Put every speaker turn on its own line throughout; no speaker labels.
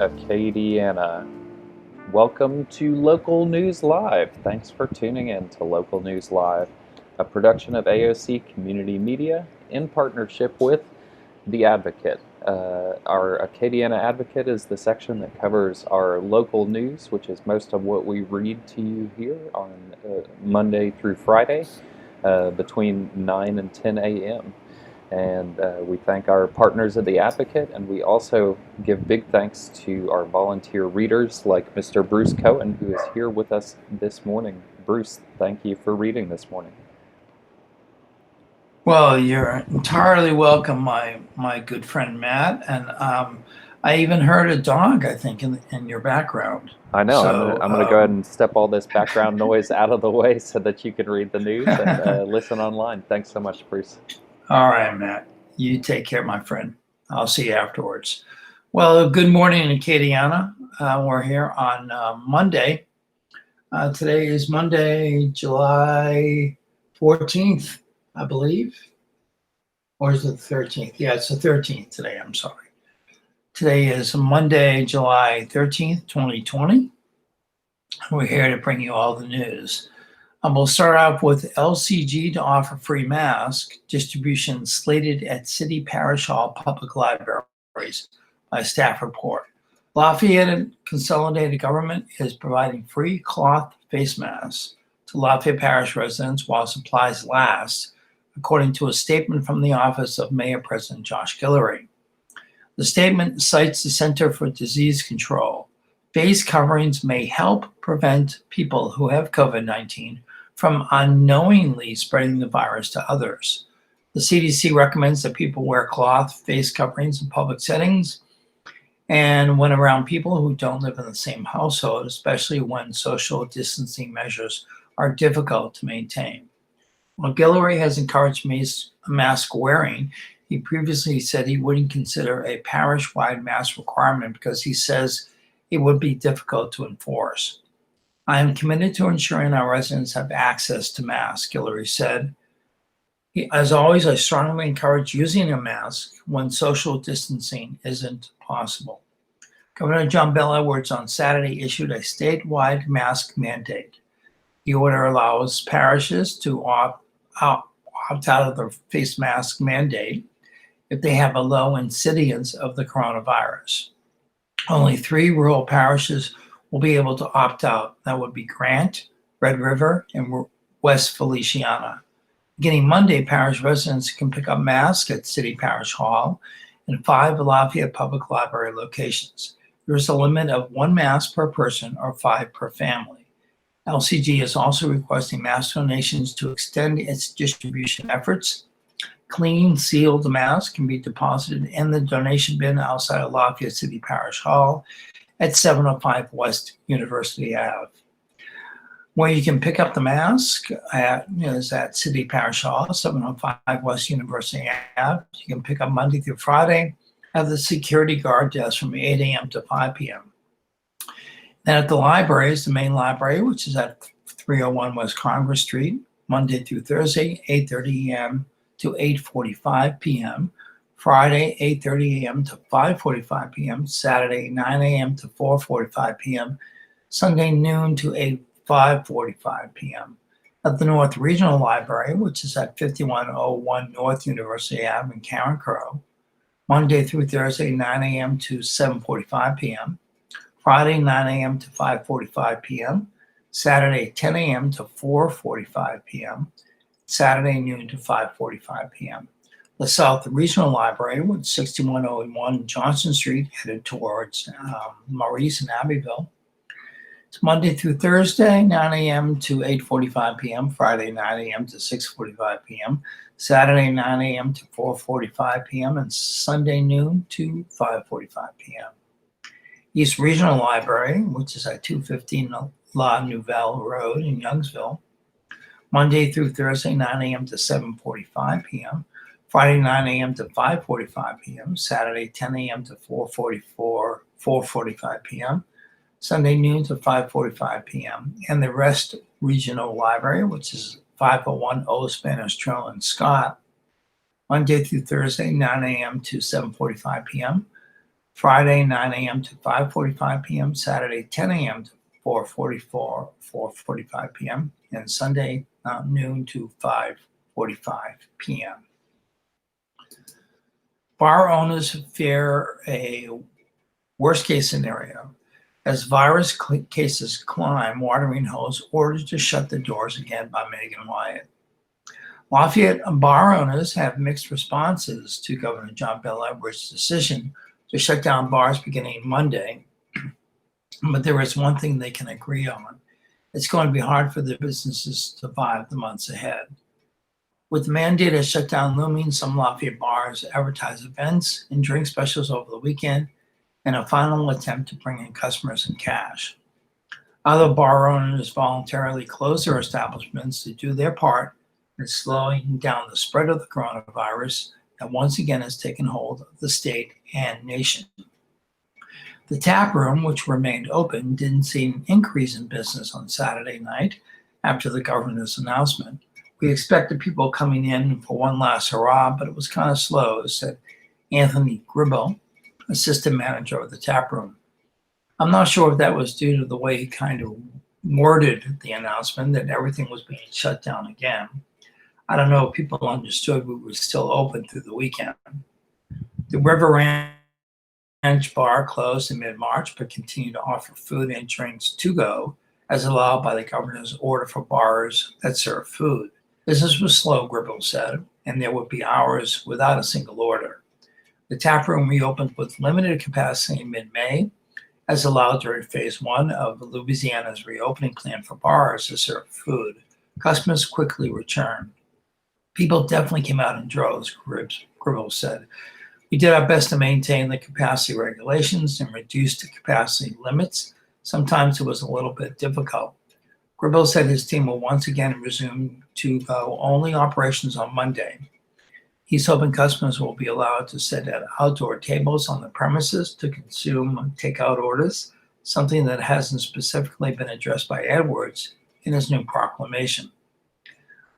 Acadiana. Welcome to Local News Live. Thanks for tuning in to Local News Live, a production of AOC Community Media in partnership with The Advocate. Our Acadiana Advocate is the section that covers our local news, which is most of what we read to you here on Monday through Friday between 9 and 10 a.m. And we thank our partners at The Advocate, and we also give big thanks to our volunteer readers like Mr. Bruce Cohen, who is here with us this morning. Bruce, thank you for reading this morning.
Well, you're entirely welcome, my good friend Matt, and I even heard a dog, I think, in your background.
I know. So, I'm gonna go ahead and step all this background noise out of the way so that you can read the news and listen online. Thanks so much, Bruce.
All right, Matt. You take care, my friend. I'll see you afterwards. Well, good morning, Acadiana. We're here on Monday. Today is Monday, July 14th, I believe. Or is it the 13th? Yeah, it's the 13th today. I'm sorry. Today is Monday, July 13th, 2020. We're here to bring you all the news. We'll start off with LCG to offer free mask distribution slated at City Parish Hall public libraries by staff report. Lafayette Consolidated Government is providing free cloth face masks to Lafayette Parish residents while supplies last, according to a statement from the office of Mayor President Josh Guillory. The statement cites the Center for Disease Control. Face coverings may help prevent people who have COVID-19 from unknowingly spreading the virus to others. The CDC recommends that people wear cloth face coverings in public settings and when around people who don't live in the same household, especially when social distancing measures are difficult to maintain. While Guillory has encouraged mask wearing, he previously said he wouldn't consider a parish-wide mask requirement because he says it would be difficult to enforce. I am committed to ensuring our residents have access to masks, Guillory said. As always, I strongly encourage using a mask when social distancing isn't possible. Governor John Bel Edwards on Saturday issued a statewide mask mandate. The order allows parishes to opt out of the face mask mandate if they have a low incidence of the coronavirus. Only 3 rural parishes will be able to opt out. That would be Grant, Red River, and West Feliciana. Beginning Monday, parish residents can pick up masks at City Parish Hall and 5 Lafayette Public Library locations. There is a limit of 1 mask per person or 5 per family. LCG is also requesting mask donations to extend its distribution efforts. Clean, sealed masks can be deposited in the donation bin outside of Lafayette City Parish Hall at 705 West University Ave. Where you can pick up the mask is at City Parish Hall, 705 West University Ave. You can pick up Monday through Friday at the security guard desk from 8 a.m. to 5 p.m. Then at the libraries, the main library, which is at 301 West Congress Street, Monday through Thursday, 8:30 a.m. to 8:45 p.m., Friday, 8:30 a.m. to 5:45 p.m., Saturday, 9 a.m. to 4:45 p.m., Sunday, noon to 5:45 p.m. At the North Regional Library, which is at 5101 North University Ave in Karen Crow, Monday through Thursday, 9 a.m. to 7:45 p.m., Friday, 9 a.m. to 5:45 p.m., Saturday, 10 a.m. to 4:45 p.m., Saturday, noon to 5:45 p.m. The South Regional Library, with 6101 Johnson Street, headed towards Maurice and Abbeville. It's Monday through Thursday, 9 a.m. to 8:45 p.m., Friday, 9 a.m. to 6:45 p.m., Saturday, 9 a.m. to 4:45 p.m., and Sunday, noon to 5:45 p.m. East Regional Library, which is at 215 La Nouvelle Road in Youngsville, Monday through Thursday, 9 a.m. to 7:45 p.m., Friday, 9 a.m. to 5:45 p.m., Saturday, 10 a.m. to 4:45 p.m., Sunday, noon to 5:45 p.m., and the Rest Regional Library, which is 501 Old Spanish Trail in Scott, Monday through Thursday, 9 a.m. to 7:45 p.m., Friday 9 a.m. to 5:45 p.m., Saturday 10 a.m. to 4:45 p.m., and Sunday noon to 5:45 p.m. Bar owners fear a worst case scenario. As virus cases climb, Watering Hole's ordered to shut the doors again by Megan Wyatt. Lafayette bar owners have mixed responses to Governor John Bel Edwards' decision to shut down bars beginning Monday, but there is one thing they can agree on. It's going to be hard for the businesses to survive the months ahead. With the mandated shutdown looming, some Lafayette bars advertise events and drink specials over the weekend in a final attempt to bring in customers and cash. Other bar owners voluntarily close their establishments to do their part in slowing down the spread of the coronavirus that once again has taken hold of the state and nation. The tap room, which remained open, didn't see an increase in business on Saturday night after the governor's announcement. We expected people coming in for one last hurrah, but it was kind of slow, said Anthony Gribble, assistant manager of the tap room. I'm not sure if that was due to the way he kind of worded the announcement that everything was being shut down again. I don't know if people understood we were still open through the weekend. The River Ranch bar closed in mid-March, but continued to offer food and drinks to go, as allowed by the governor's order for bars that serve food. Business was slow, Gribble said, and there would be hours without a single order. The tap room reopened with limited capacity in mid-May, as allowed during phase one of Louisiana's reopening plan for bars to serve food. Customers quickly returned. People definitely came out in droves, Gribble said. We did our best to maintain the capacity regulations and reduce the capacity limits. Sometimes it was a little bit difficult. Gribble said his team will once again resume to go only operations on Monday. He's hoping customers will be allowed to sit at outdoor tables on the premises to consume takeout orders, something that hasn't specifically been addressed by Edwards in his new proclamation.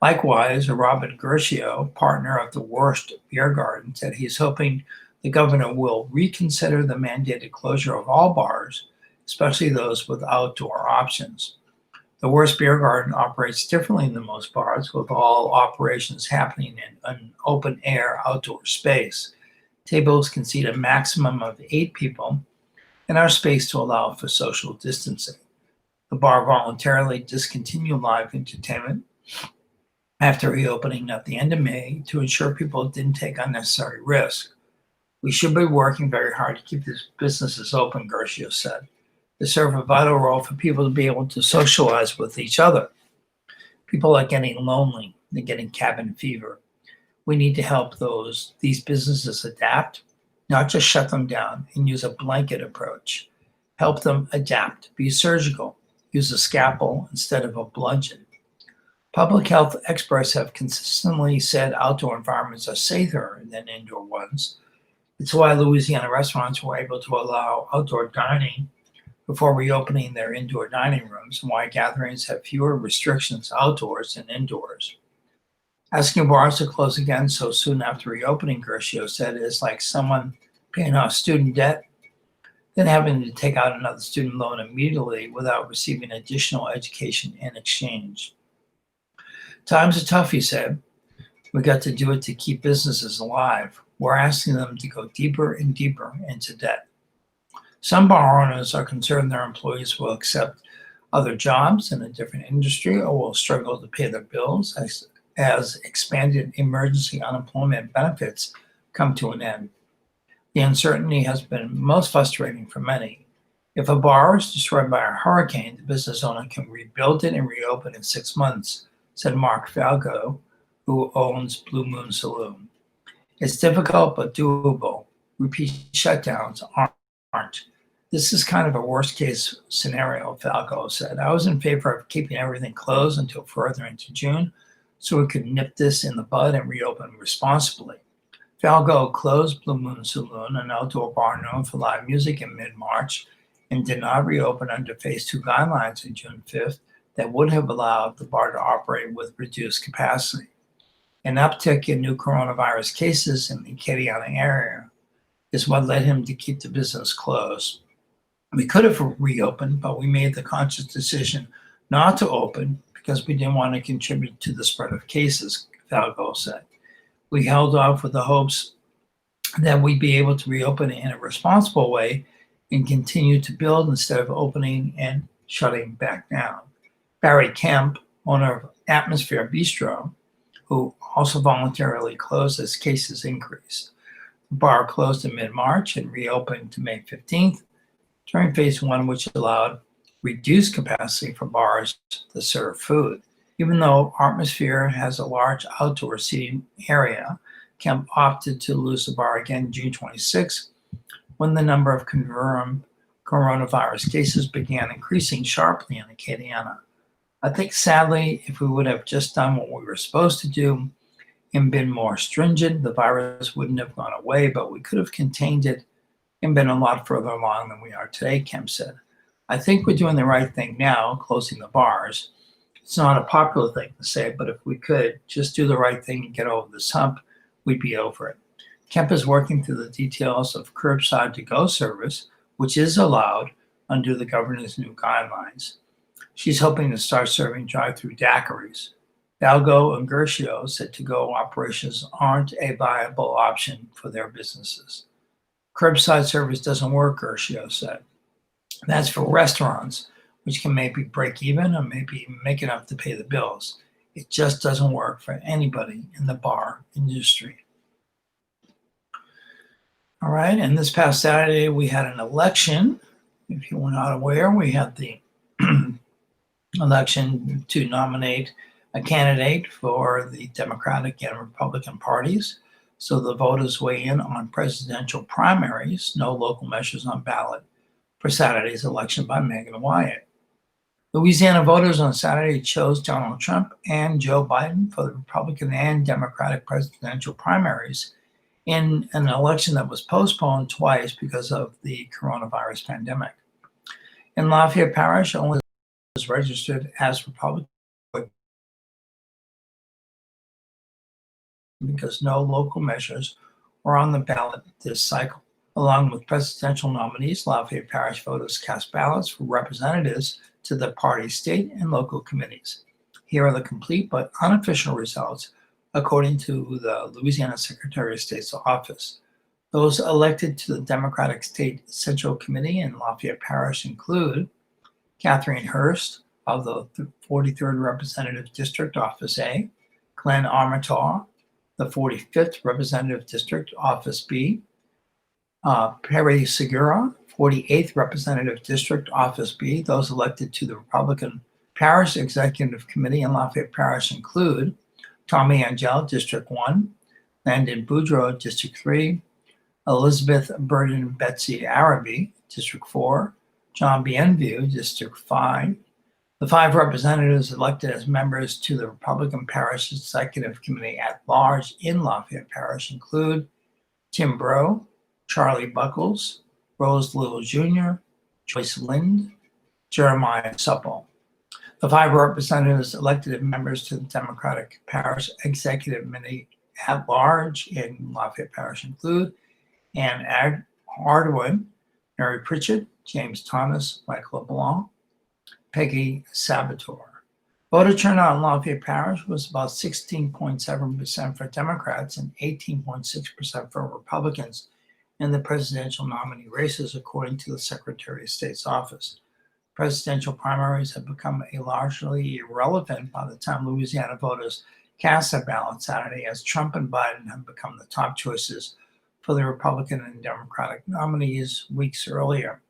Likewise, Robert Gershio, partner of the Worst Beer Garden, said he's hoping the governor will reconsider the mandated closure of all bars, especially those with outdoor options. The Worst Beer Garden operates differently than most bars, with all operations happening in an open-air outdoor space. Tables can seat a maximum of 8 people and are spaced to allow for social distancing. The bar voluntarily discontinued live entertainment after reopening at the end of May to ensure people didn't take unnecessary risk. We should be working very hard to keep these businesses open, Gershio said. They serve a vital role for people to be able to socialize with each other. People are getting lonely. They're getting cabin fever. We need to help these businesses adapt, not just shut them down and use a blanket approach. Help them adapt. Be surgical. Use a scalpel instead of a bludgeon. Public health experts have consistently said outdoor environments are safer than indoor ones. It's why Louisiana restaurants were able to allow outdoor dining before reopening their indoor dining rooms, and why gatherings have fewer restrictions outdoors than indoors. Asking bars to close again so soon after reopening, Gershio said, is like someone paying off student debt, then having to take out another student loan immediately without receiving additional education in exchange. Times are tough, he said. We got to do it to keep businesses alive. We're asking them to go deeper and deeper into debt. Some bar owners are concerned their employees will accept other jobs in a different industry or will struggle to pay their bills as expanded emergency unemployment benefits come to an end. The uncertainty has been most frustrating for many. If a bar is destroyed by a hurricane, the business owner can rebuild it and reopen in 6 months, said Mark Falco, who owns Blue Moon Saloon. It's difficult but doable. Repeat shutdowns aren't. This is kind of a worst case scenario, Falco said. I was in favor of keeping everything closed until further into June so we could nip this in the bud and reopen responsibly. Falco closed Blue Moon Saloon, an outdoor bar known for live music, in mid-March and did not reopen under Phase 2 guidelines on June 5th that would have allowed the bar to operate with reduced capacity. An uptick in new coronavirus cases in the Acadiana area is what led him to keep the business closed. We could have reopened, but we made the conscious decision not to open because we didn't want to contribute to the spread of cases, Valgo said. We held off with the hopes that we'd be able to reopen in a responsible way and continue to build instead of opening and shutting back down. Barry Kemp, owner of Atmosphere Bistro, who also voluntarily closed as cases increased. The bar closed in mid-March and reopened to May 15th during phase one, which allowed reduced capacity for bars to serve food. Even though Atmosphere has a large outdoor seating area, Kemp opted to lose the bar again June 26, when the number of confirmed coronavirus cases began increasing sharply in Acadiana. I think, sadly, if we would have just done what we were supposed to do and been more stringent, the virus wouldn't have gone away, but we could have contained it and been a lot further along than we are today, Kemp said. I think we're doing the right thing now, closing the bars. It's not a popular thing to say, but if we could just do the right thing and get over this hump, we'd be over it. Kemp is working through the details of curbside to-go service, which is allowed under the governor's new guidelines. She's hoping to start serving drive-through daiquiris. Valgo and Gershio said to-go operations aren't a viable option for their businesses. Curbside service doesn't work, Gershio said. That's for restaurants, which can maybe break even or maybe make enough to pay the bills. It just doesn't work for anybody in the bar industry. All right, and this past Saturday, we had an election. If you were not aware, we had the election to nominate a candidate for the Democratic and Republican parties. So the voters weigh in on presidential primaries, no local measures on ballot for Saturday's election by Megan Wyatt. Louisiana voters on Saturday chose Donald Trump and Joe Biden for the Republican and Democratic presidential primaries in an election that was postponed twice because of the coronavirus pandemic. In Lafayette Parish, only was registered as Republican because no local measures were on the ballot this cycle. Along with presidential nominees, Lafayette Parish voters cast ballots for representatives to the party state and local committees. Here are the complete but unofficial results according to the Louisiana Secretary of State's office. Those elected to the Democratic State Central Committee in Lafayette Parish include Catherine Hurst of the 43rd Representative District, Office A, Glenn Armitaugh, the 45th Representative District, Office B, Perry Segura, 48th Representative District, Office B. Those elected to the Republican Parish Executive Committee in Lafayette Parish include Tommy Angel, District 1, Landon Boudreau, District 3, Elizabeth Burden Betsy Araby, District 4, John Bienview, District 5. The 5 representatives elected as members to the Republican Parish Executive Committee at large in Lafayette Parish include Tim Breaux, Charlie Buckles, Rose Little Jr., Joyce Lind, Jeremiah Supple. The 5 representatives elected as members to the Democratic Parish Executive Committee at large in Lafayette Parish include Ann Hardwin, Mary Pritchett, James Thomas, Michael LeBlanc, Peggy Sabator. Voter turnout in Lafayette Parish was about 16.7% for Democrats and 18.6% for Republicans in the presidential nominee races, according to the Secretary of State's office. Presidential primaries have become largely irrelevant by the time Louisiana voters cast their ballot Saturday, as Trump and Biden have become the top choices for the Republican and Democratic nominees weeks earlier.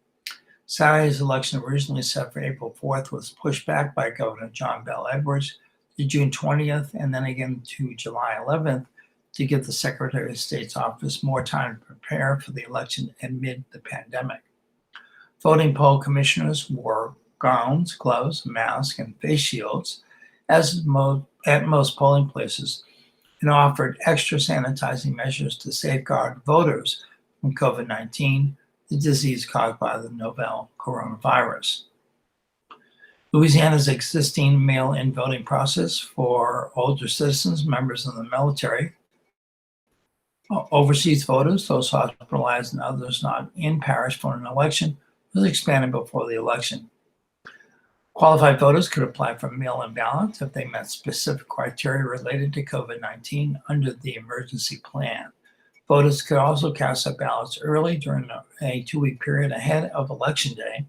Saturday's election, originally set for April 4th, was pushed back by Governor John Bell Edwards to June 20th and then again to July 11th to give the Secretary of State's office more time to prepare for the election amid the pandemic. Voting poll commissioners wore gowns, gloves, masks, and face shields at most polling places and offered extra sanitizing measures to safeguard voters from COVID-19, the disease caused by the novel coronavirus. Louisiana's existing mail-in voting process for older citizens, members of the military, Overseas voters, those hospitalized and others not in parish for an election, was expanded before the election. Qualified voters could apply for mail-in ballots if they met specific criteria related to COVID-19 under the emergency plan. Voters could also cast their ballots early during a 2-week period ahead of Election Day.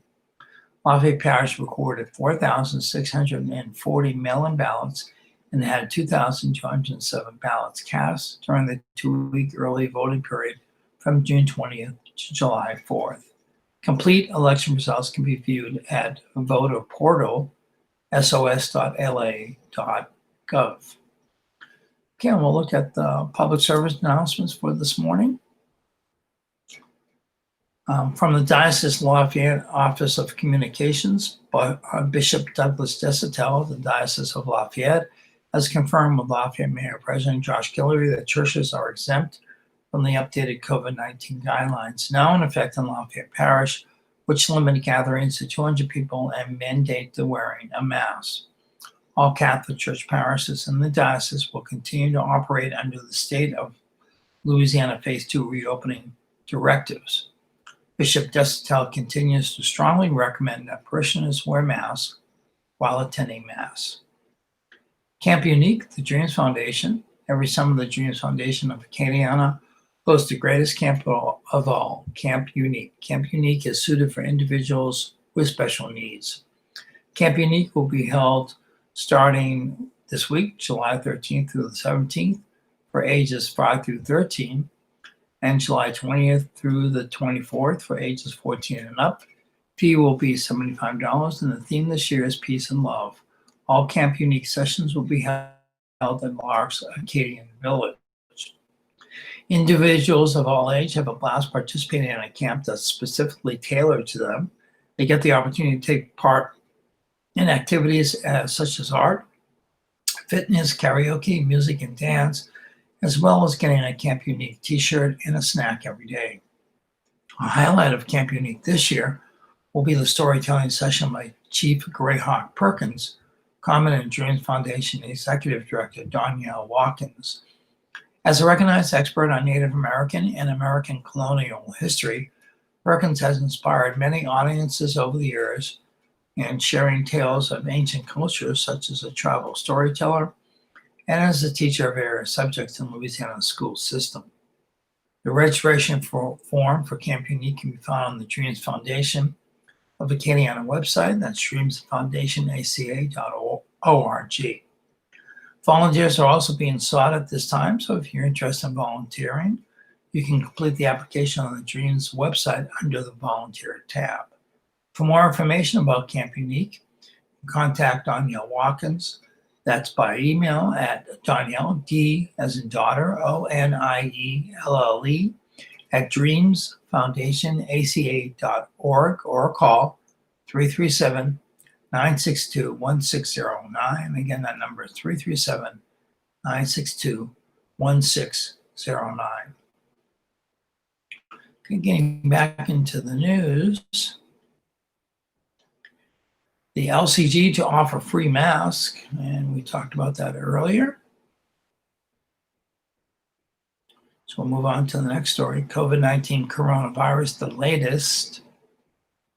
Lafayette Parish recorded 4,640 mail-in ballots and had 2,207 ballots cast during the 2-week early voting period from June 20th to July 4th. Complete election results can be viewed at voter portal sos.la.gov. Okay, and we'll look at the public service announcements for this morning. From the Diocese Lafayette Office of Communications, Bishop Douglas Desitel, the Diocese of Lafayette, has confirmed with Lafayette Mayor President Josh Guillory that churches are exempt from the updated COVID-19 guidelines now in effect in Lafayette Parish, which limit gatherings to 200 people and mandate the wearing of masks. All Catholic Church parishes in the diocese will continue to operate under the state of Louisiana Phase 2 reopening directives. Bishop Desitel continues to strongly recommend that parishioners wear masks while attending Mass. Camp Unique, the Dreams Foundation. Every summer, the Dreams Foundation of Acadiana hosts the greatest camp of all, Camp Unique. Camp Unique is suited for individuals with special needs. Camp Unique will be held starting this week, July 13th through the 17th, for ages 5 through 13, and July 20th through the 24th for ages 14 and up. Fee will be $75, and the theme this year is Peace and Love. All Camp Unique sessions will be held at Lark's Acadian Village. Individuals of all age have a blast participating in a camp that's specifically tailored to them. They get the opportunity to take part in activities such as art, fitness, karaoke, music, and dance, as well as getting a Camp Unique t-shirt and a snack every day. A highlight of Camp Unique this year will be the storytelling session by Chief Greyhawk Perkins, Common and Dreams Foundation Executive Director Danielle Watkins. As a recognized expert on Native American and American colonial history, Perkins has inspired many audiences over the years in sharing tales of ancient cultures, such as a travel storyteller and as a teacher of various subjects in Louisiana's school system. The registration form for Camp Unique can be found on the Dreams Foundation of Acadiana website. That's dreamsfoundationaca.org. Volunteers are also being sought at this time, so if you're interested in volunteering, you can complete the application on the Dreams website under the Volunteer tab. For more information about Camp Unique, contact Danielle Watkins. That's by email at Danielle, D as in daughter, ONIELLE, at dreamsfoundationaca.org or call 337-962-1609. Again, that number is 337-962-1609. Okay, getting back into the news. The LCG to offer free masks, and we talked about that earlier. So we'll move on to the next story. COVID-19 coronavirus, the latest.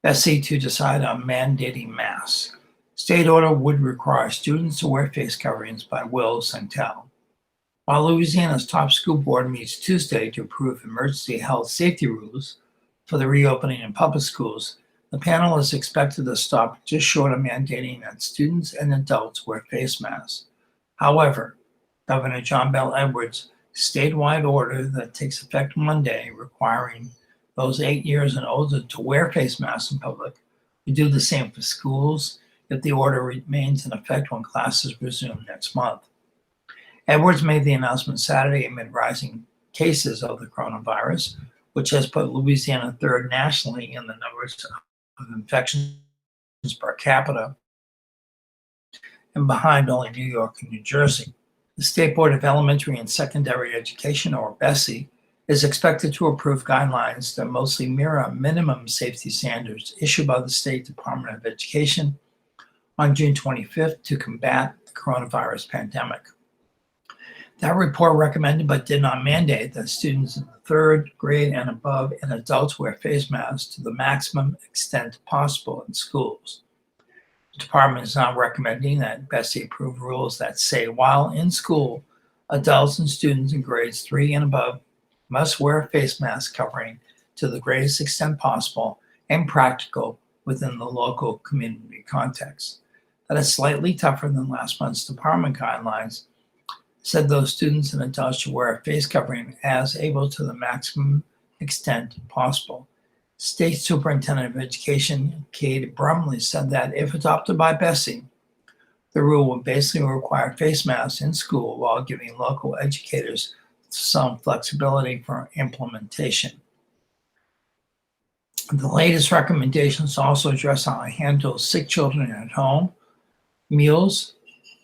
Bessie to decide on mandating masks. State order would require students to wear face coverings by Will Santel. While Louisiana's top school board meets Tuesday to approve emergency health safety rules for the reopening in public schools, the panel is expected to stop just short of mandating that students and adults wear face masks. However, Governor John Bel Edwards' statewide order that takes effect Monday requiring those 8 years and older to wear face masks in public will do the same for schools if the order remains in effect when classes resume next month. Edwards made the announcement Saturday amid rising cases of the coronavirus, which has put Louisiana third nationally in the numbers of infections per capita and behind only New York and New Jersey. The State Board of Elementary and Secondary Education, or BESE, is expected to approve guidelines that mostly mirror minimum safety standards issued by the State Department of Education on June 25th to combat the coronavirus pandemic. That report recommended but did not mandate that students in the third grade and above and adults wear face masks to the maximum extent possible in schools. The department is now recommending that Bessie approve rules that say while in school, adults and students in grades 3 and above must wear a face mask covering to the greatest extent possible and practical within the local community context. That is slightly tougher than last month's department guidelines, said those students and adults should wear a face covering as able to the maximum extent possible. State Superintendent of Education Kate Brumley said that if adopted by Bessie, the rule would basically require face masks in school while giving local educators some flexibility for implementation. The latest recommendations also address how to handle sick children at home, meals,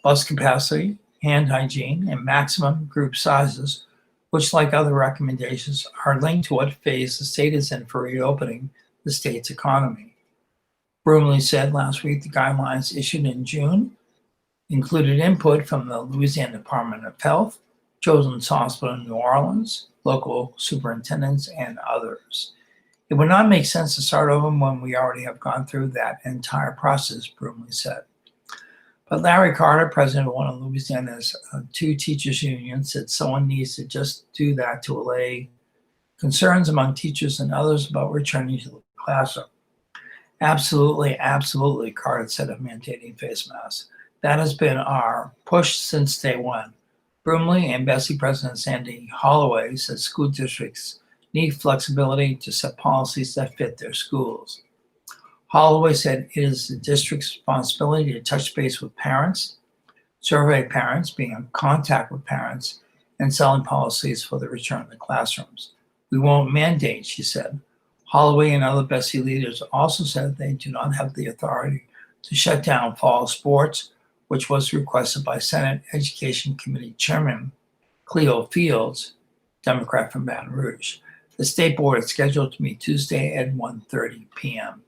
bus capacity, hand hygiene, and maximum group sizes, which, like other recommendations, are linked to what phase the state is in for reopening the state's economy. Brumley said last week the guidelines issued in June included input from the Louisiana Department of Health, Children's Hospital in New Orleans, local superintendents, and others. It would not make sense to start over when we already have gone through that entire process, Brumley said. But Larry Carter, president of one of Louisiana's two teachers' unions, said someone needs to just do that to allay concerns among teachers and others about returning to the classroom. Absolutely, absolutely, Carter said of mandating face masks. That has been our push since day one. Brumley and Bessie President Sandy Holloway said school districts need flexibility to set policies that fit their schools. Holloway said it is the district's responsibility to touch base with parents, survey parents, being in contact with parents, and selling policies for the return to classrooms. We won't mandate, she said. Holloway and other Bessie leaders also said they do not have the authority to shut down fall sports, which was requested by Senate Education Committee Chairman Cleo Fields, Democrat from Baton Rouge. The state board is scheduled to meet Tuesday at 1:30 p.m.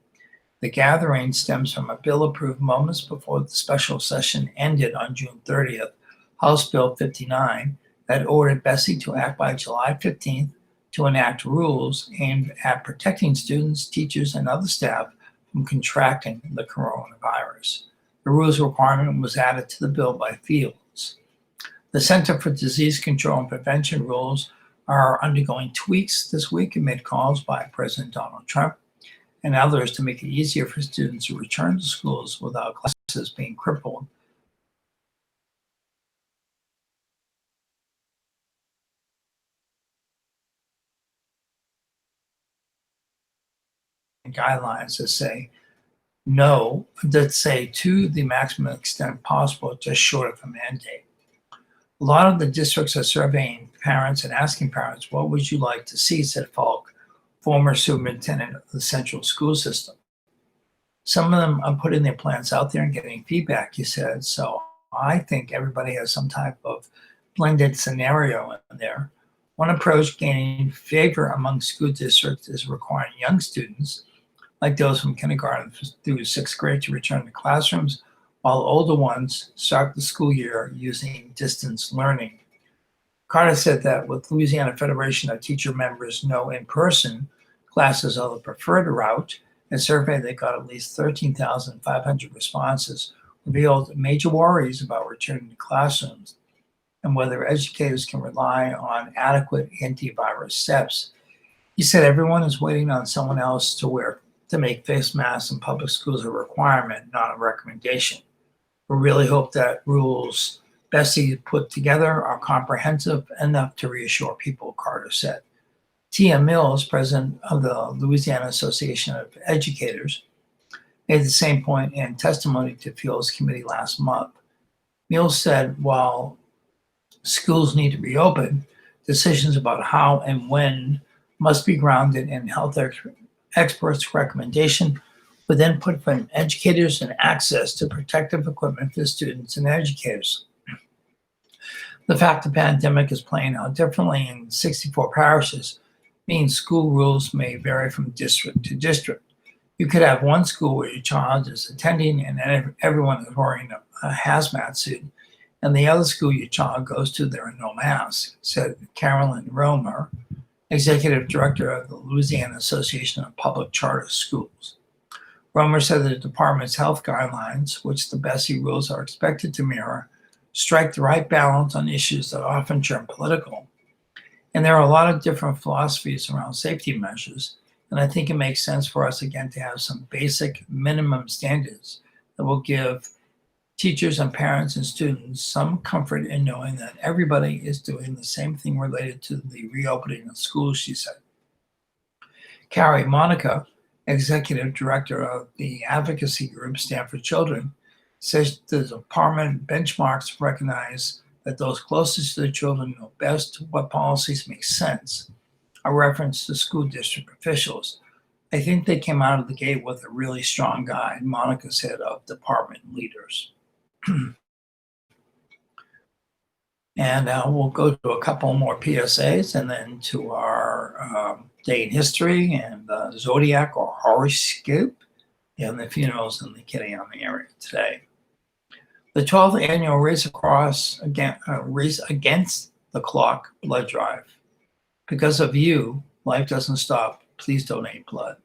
The gathering stems from a bill approved moments before the special session ended on June 30th, House Bill 59, that ordered Bessie to act by July 15th to enact rules aimed at protecting students, teachers, and other staff from contracting the coronavirus. The rules requirement was added to the bill by Fields. The Center for Disease Control and Prevention rules are undergoing tweaks this week amid calls by President Donald Trump and others to make it easier for students to return to schools without classes being crippled. Guidelines that say to the maximum extent possible, just short of a mandate. A lot of the districts are surveying parents and asking parents, what would you like to see, said Falk, former superintendent of the central school system. Some of them are putting their plans out there and getting feedback, he said. So I think everybody has some type of blended scenario in there. One approach gaining favor among school districts is requiring young students, like those from kindergarten through sixth grade, to return to classrooms, while older ones start the school year using distance learning. Carter said that with Louisiana Federation of Teacher members know in-person classes are the preferred route, a survey that got at least 13,500 responses revealed major worries about returning to classrooms and whether educators can rely on adequate antivirus steps. He said everyone is waiting on someone else to make face masks in public schools a requirement, not a recommendation. We really hope that rules Bessie put together are comprehensive enough to reassure people, Carter said. Tia Mills, president of the Louisiana Association of Educators, made the same point in testimony to Fields' committee last month. Mills said while schools need to reopen, decisions about how and when must be grounded in health experts' recommendation with input from educators and access to protective equipment for students and educators. The fact the pandemic is playing out differently in 64 parishes means school rules may vary from district to district. You could have one school where your child is attending and everyone is wearing a hazmat suit, and the other school your child goes to, there are no masks, said Carolyn Romer, executive director of the Louisiana Association of Public Charter Schools. Romer said that the department's health guidelines, which the BESI rules are expected to mirror, strike the right balance on issues that often turn political. And there are a lot of different philosophies around safety measures, and I think it makes sense for us again to have some basic minimum standards that will give teachers and parents and students some comfort in knowing that everybody is doing the same thing related to the reopening of schools, she said. Carrie Monica, executive director of the advocacy group Stand for Children, says the department benchmarks recognize that those closest to the children know best what policies make sense, a reference to school district officials. I think they came out of the gate with a really strong guide, Monica said, of department leaders. And we'll go to a couple more PSAs and then to our day in history and zodiac or horoscope and the funerals in the Kittyana area today. The 12th annual Race Against the Clock blood drive. Because of you, life doesn't stop. Please donate blood.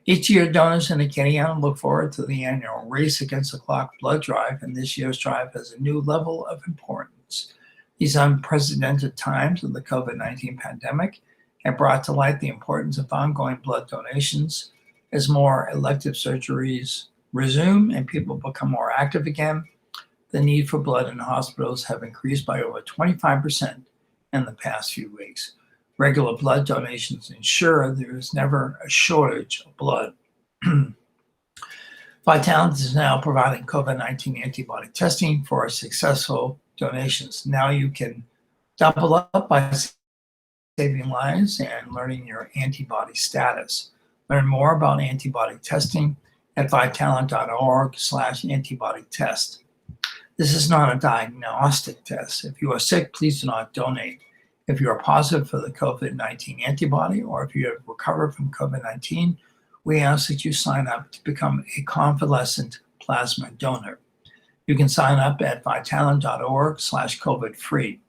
Each year, donors in the Kittyana look forward to the annual Race Against the Clock blood drive, and this year's drive has a new level of importance. These unprecedented times of the COVID-19 pandemic have brought to light the importance of ongoing blood donations as more elective surgeries resume and people become more active again. The need for blood in hospitals have increased by over 25% in the past few weeks. Regular blood donations ensure there is never a shortage of blood. Vitalant is now providing COVID-19 antibody testing for successful donations. Now you can double up by saving lives and learning your antibody status. Learn more about antibody testing at vitalant.org/antibody test. This is not a diagnostic test. If you are sick, please do not donate. If you are positive for the COVID-19 antibody, or if you have recovered from COVID-19, we ask that you sign up to become a convalescent plasma donor. You can sign up at vitalant.org/COVID-free.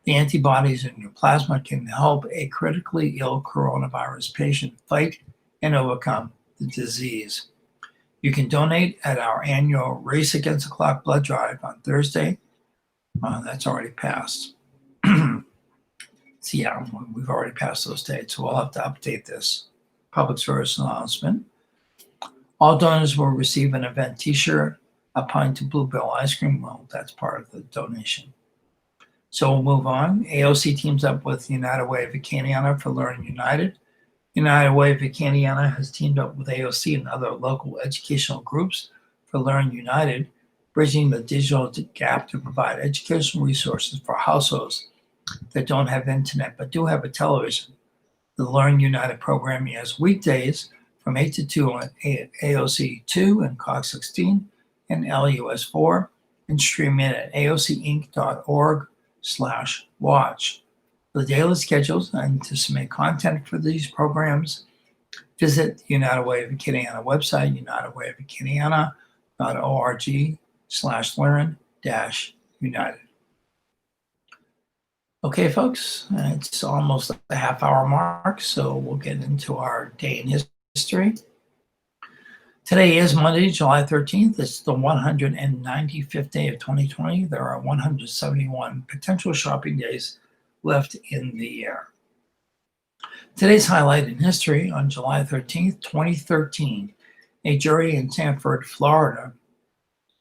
The antibodies in your plasma can help a critically ill coronavirus patient fight and overcome the disease. You can donate at our annual Race Against the Clock blood drive on Thursday. That's already passed. So yeah, we've already passed those dates, so we'll have to update this public service announcement. All donors will receive an event t-shirt, a pint of Bluebell ice cream. Well, that's part of the donation. So we'll move on. AOC teams up with United Way of Acadiana for Learn United. United Way of Acadiana has teamed up with AOC and other local educational groups for Learn United, bridging the digital gap to provide educational resources for households that don't have internet but do have a television. The Learn United program airs weekdays from 8 to 2 on AOC 2 and Cox 16 and LUS 4, and stream it at aocinc.org/watch. The daily schedules and to submit content for these programs, visit the United Way of Acadiana website, unitedwayofacadiana.org/learn-united. Okay, folks, it's almost the half-hour mark, so we'll get into our day in history. Today is Monday, July 13th. It's the 195th day of 2020. There are 171 potential shopping days left in the year. Today's highlight in history: on July 13th, 2013, a jury in Sanford, Florida,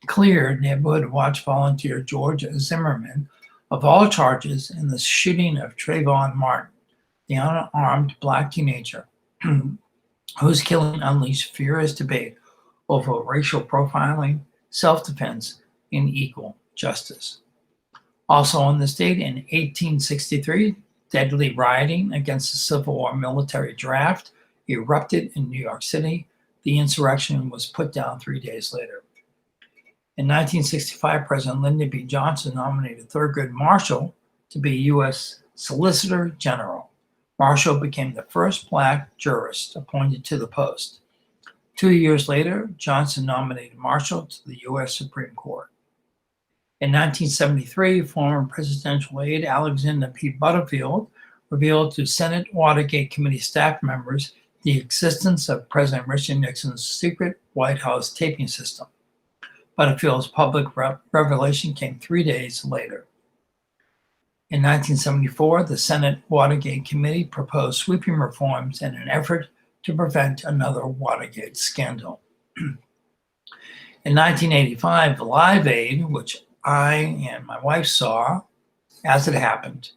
cleared neighborhood watch volunteer George Zimmerman of all charges in the shooting of Trayvon Martin, the unarmed Black teenager whose killing unleashed furious debate over racial profiling, self-defense, and equal justice. Also on this date, in 1863, deadly rioting against the Civil War military draft erupted in New York City. The insurrection was put down 3 days later. In 1965, President Lyndon B. Johnson nominated Thurgood Marshall to be U.S. Solicitor General. Marshall became the first Black jurist appointed to the post. 2 years later, Johnson nominated Marshall to the U.S. Supreme Court. In 1973, former presidential aide Alexander P. Butterfield revealed to Senate Watergate Committee staff members the existence of President Richard Nixon's secret White House taping system. Butterfield's public revelation came 3 days later. In 1974, the Senate Watergate Committee proposed sweeping reforms in an effort to prevent another Watergate scandal. In 1985, Live Aid, which I and my wife saw as it happened,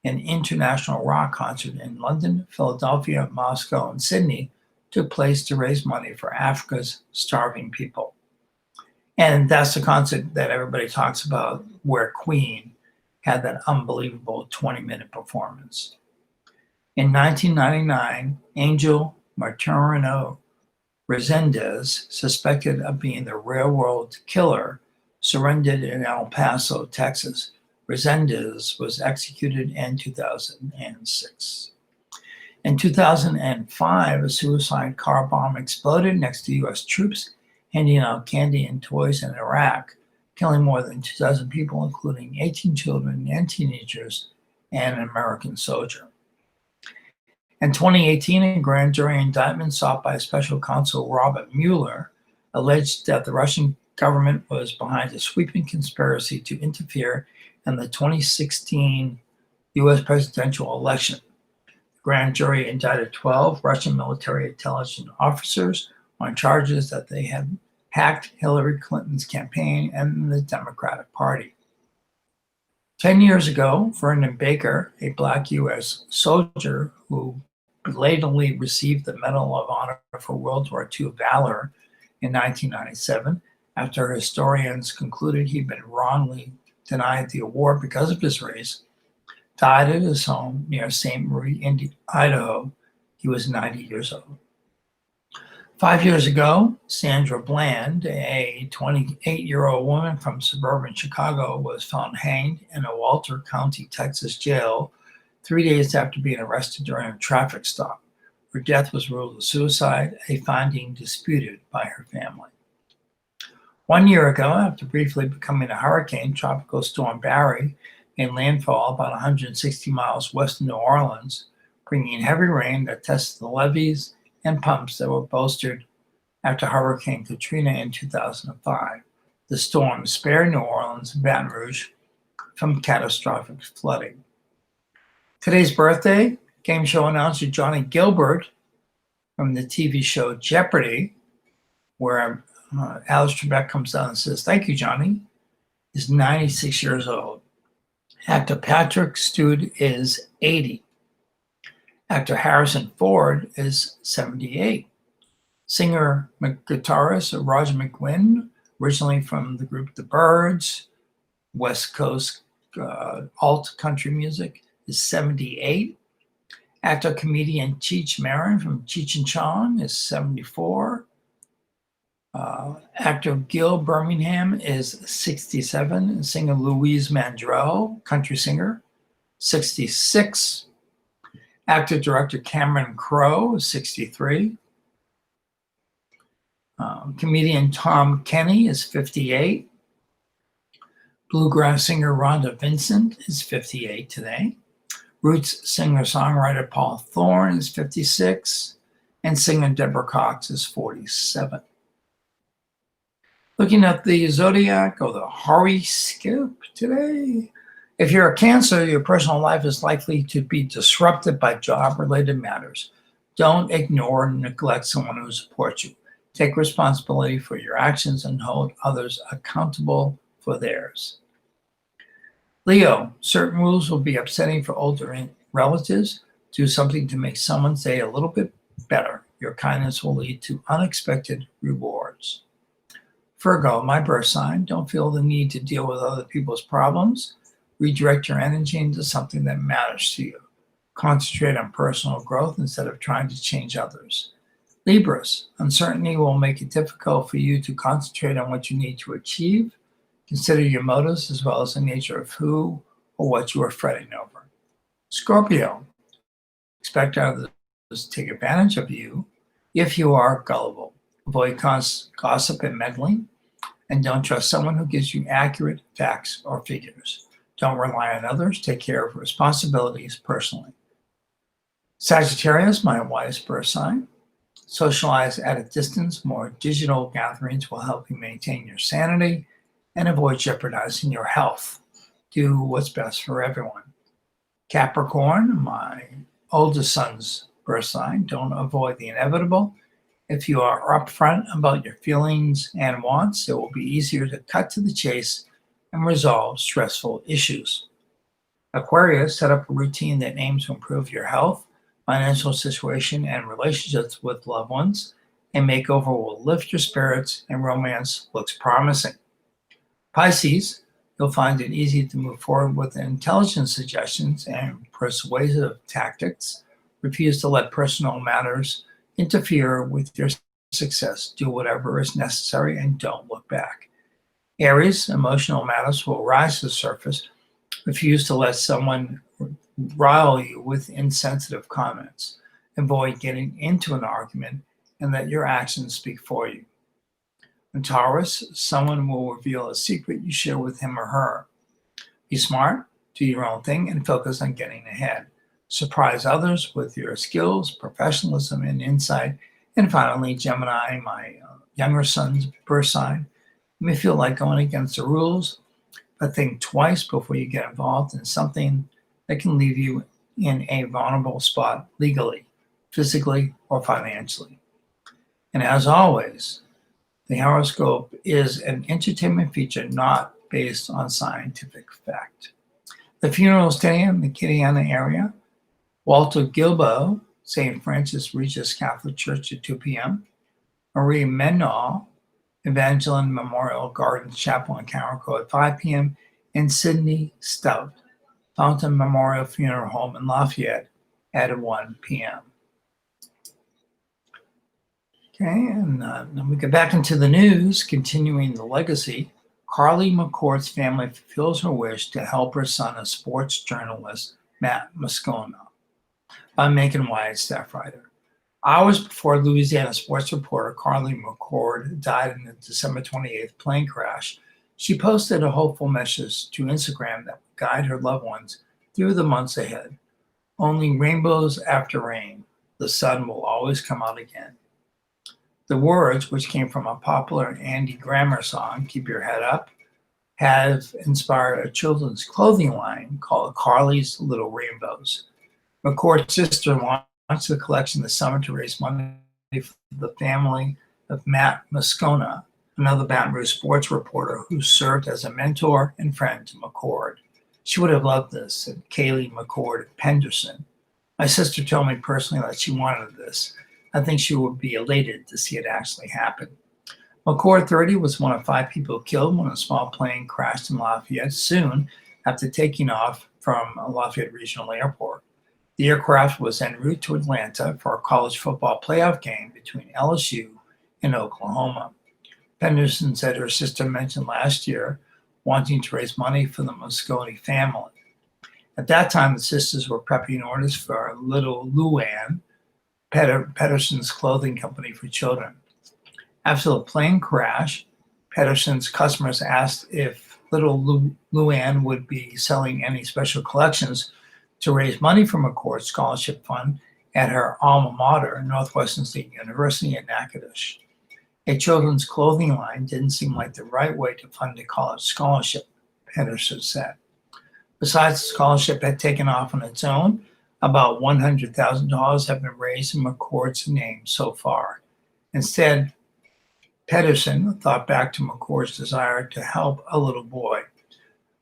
an international rock concert in London, Philadelphia, Moscow, and Sydney, took place to raise money for Africa's starving people. And that's the concert that everybody talks about, where Queen had that unbelievable 20-minute performance. In 1999, Angel Martorino Resendez, suspected of being the railroad killer, surrendered in El Paso, Texas. Resendez was executed in 2006. In 2005, a suicide car bomb exploded next to U.S. troops handing out candy and toys in Iraq, killing more than 2,000 people, including 18 children and teenagers and an American soldier. In 2018, a grand jury indictment sought by special counsel Robert Mueller alleged that the Russian government was behind a sweeping conspiracy to interfere in the 2016 U.S. presidential election. The grand jury indicted 12 Russian military intelligence officers on charges that they had hacked Hillary Clinton's campaign and the Democratic Party. 10 years ago, Vernon Baker, a Black U.S. soldier who belatedly received the Medal of Honor for World War II Valor in 1997, after historians concluded he'd been wrongly denied the award because of his race, died at his home near St. Marie, Idaho. He was 90 years old. 5 years ago, Sandra Bland, a 28-year-old woman from suburban Chicago, was found hanged in a Walter County, Texas jail 3 days after being arrested during a traffic stop. Her death was ruled a suicide, a finding disputed by her family. 1 year ago, after briefly becoming a hurricane, Tropical Storm Barry made landfall about 160 miles west of New Orleans, bringing heavy rain that tested the levees and pumps that were bolstered after Hurricane Katrina in 2005. The storm spared New Orleans and Baton Rouge from catastrophic flooding. Today's birthday, game show announcer Johnny Gilbert from the TV show Jeopardy, where Alice Trebek comes down and says, "Thank you, Johnny," is 96 years old. Actor Patrick Stewart is 80. Actor Harrison Ford is 78. Singer guitarist Roger McGuinn, originally from the group The Byrds, West Coast alt country music, is 78. Actor comedian Cheech Marin from Cheech and Chong is 74. Actor Gil Birmingham is 67. And singer Louise Mandrell, country singer, 66. Actor-director Cameron Crowe is 63. Comedian Tom Kenny is 58. Bluegrass singer Rhonda Vincent is 58 today. Roots singer-songwriter Paul Thorne is 56. And singer Deborah Cox is 47. Looking at the zodiac or the horoscope today. If you're a Cancer, your personal life is likely to be disrupted by job-related matters. Don't ignore and neglect someone who supports you. Take responsibility for your actions and hold others accountable for theirs. Leo, certain rules will be upsetting for older relatives. Do something to make someone's day a little bit better. Your kindness will lead to unexpected rewards. Virgo, my birth sign, don't feel the need to deal with other people's problems. Redirect your energy into something that matters to you. Concentrate on personal growth instead of trying to change others. Libras, uncertainty will make it difficult for you to concentrate on what you need to achieve. Consider your motives as well as the nature of who or what you are fretting over. Scorpio, expect others to take advantage of you if you are gullible. Avoid gossip and meddling. And don't trust someone who gives you accurate facts or figures. Don't rely on others. Take care of responsibilities personally. Sagittarius, my wife's birth sign. Socialize at a distance. More digital gatherings will help you maintain your sanity and avoid jeopardizing your health. Do what's best for everyone. Capricorn, my oldest son's birth sign. Don't avoid the inevitable. If you are upfront about your feelings and wants, it will be easier to cut to the chase and resolve stressful issues. Aquarius, set up a routine that aims to improve your health, financial situation, and relationships with loved ones. A makeover will lift your spirits and romance looks promising. Pisces, you'll find it easy to move forward with intelligent suggestions and persuasive tactics. Refuse to let personal matters interfere with your success. Do whatever is necessary and don't look back. Aries, emotional matters will rise to the surface. Refuse to let someone rile you with insensitive comments. Avoid getting into an argument and let your actions speak for you. And Taurus, someone will reveal a secret you share with him or her. Be smart, do your own thing, and focus on getting ahead. Surprise others with your skills, professionalism, and insight. And finally, Gemini, my younger son's birth sign. You may feel like going against the rules, but think twice before you get involved in something that can leave you in a vulnerable spot legally, physically, or financially. And as always, the horoscope is an entertainment feature not based on scientific fact. The funerals today in the Acadiana area. Walter Gilbo, St. Francis Regis Catholic Church at 2 p.m. Marie Menal, Evangeline Memorial Gardens Chapel in Carrico at 5 p.m. And Sidney Stout, Fountain Memorial Funeral Home in Lafayette at 1 p.m. Okay, and then we get back into the news, continuing the legacy. Carly McCord's family fulfills her wish to help her son, a sports journalist, Matt Moscona, by Macon Wyatt, staff writer. Hours before Louisiana sports reporter Carly McCord died in a December 28th plane crash, she posted a hopeful message to Instagram that would guide her loved ones through the months ahead. Only rainbows after rain. The sun will always come out again. The words, which came from a popular Andy Grammer song, Keep Your Head Up, have inspired a children's clothing line called Carly's Little Rainbows. McCord's sister launched the collection this summer to raise money for the family of Matt Moscona, another Baton Rouge sports reporter who served as a mentor and friend to McCord. She would have loved this, said Kaylee McCord Penderson. My sister told me personally that she wanted this. I think she would be elated to see it actually happen. McCord, 30, was one of 5 people killed when a small plane crashed in Lafayette soon after taking off from Lafayette Regional Airport. The aircraft was en route to Atlanta for a college football playoff game between LSU and Oklahoma. Penderson said her sister mentioned last year wanting to raise money for the Mosconi family. At that time, the sisters were prepping orders for Little Luann, Pedersen's clothing company for children. After the plane crash, Pedersen's customers asked if Little Luann would be selling any special collections to raise money for McCord's scholarship fund at her alma mater, Northwestern State University in Natchitoches. A children's clothing line didn't seem like the right way to fund a college scholarship, Pedersen said. Besides, the scholarship had taken off on its own. About $100,000 have been raised in McCord's name so far. Instead, Pedersen thought back to McCord's desire to help a little boy.